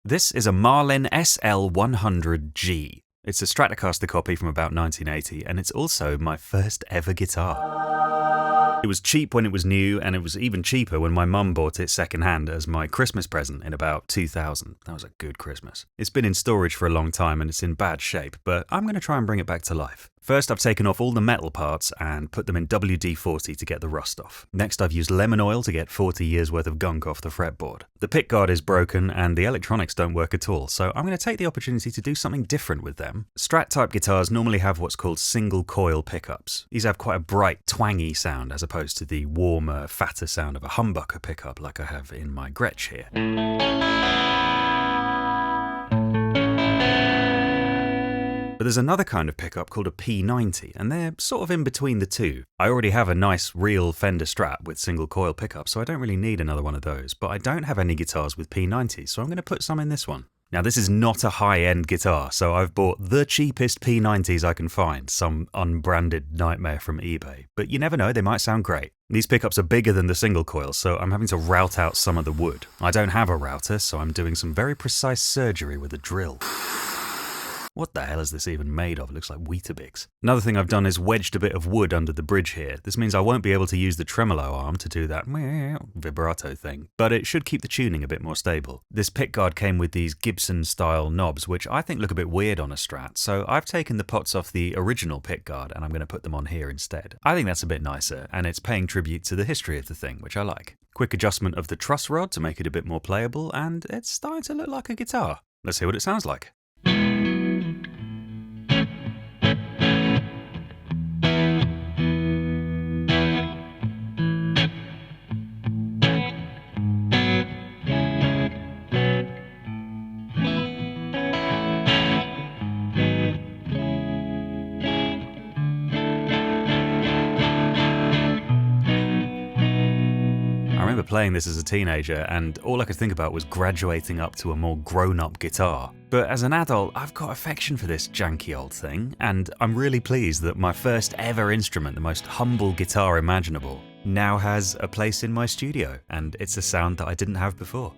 This is a Marlin SL100G. It's a Stratocaster copy from about 1980, and it's also my first ever guitar. It was cheap when it was new, and it was even cheaper when my mum bought it secondhand as my Christmas present in about 2000. That was a good Christmas. It's been in storage for a long time and it's in bad shape, but I'm going to try and bring it back to life. First, I've taken off all the metal parts and put them in WD-40 to get the rust off. Next, I've used lemon oil to get 40 years worth of gunk off the fretboard. The pickguard is broken and the electronics don't work at all, so I'm going to take the opportunity to do something different with them. Strat-type guitars normally have what's called single coil pickups. These have quite a bright, twangy sound as opposed to the warmer, fatter sound of a humbucker pickup like I have in my Gretsch here. But there's another kind of pickup called a P90, and they're sort of in between the two. I already have a nice real Fender Strat with single coil pickups, so I don't really need another one of those, but I don't have any guitars with P90s, so I'm going to put some in this one. Now, this is not a high-end guitar, so I've bought the cheapest P90s I can find, some unbranded nightmare from eBay. But you never know, they might sound great. These pickups are bigger than the single coil, so I'm having to route out some of the wood. I don't have a router, so I'm doing some very precise surgery with a drill. What the hell is this even made of? It looks like Weetabix. Another thing I've done is wedged a bit of wood under the bridge here. This means I won't be able to use the tremolo arm to do that vibrato thing, but it should keep the tuning a bit more stable. This pickguard came with these Gibson-style knobs, which I think look a bit weird on a Strat, so I've taken the pots off the original pickguard and I'm going to put them on here instead. I think that's a bit nicer, and it's paying tribute to the history of the thing, which I like. Quick adjustment of the truss rod to make it a bit more playable, and it's starting to look like a guitar. Let's hear what it sounds like. I remember playing this as a teenager, and all I could think about was graduating up to a more grown-up guitar. But as an adult, I've got affection for this janky old thing, and I'm really pleased that my first ever instrument, the most humble guitar imaginable, now has a place in my studio, and it's a sound that I didn't have before.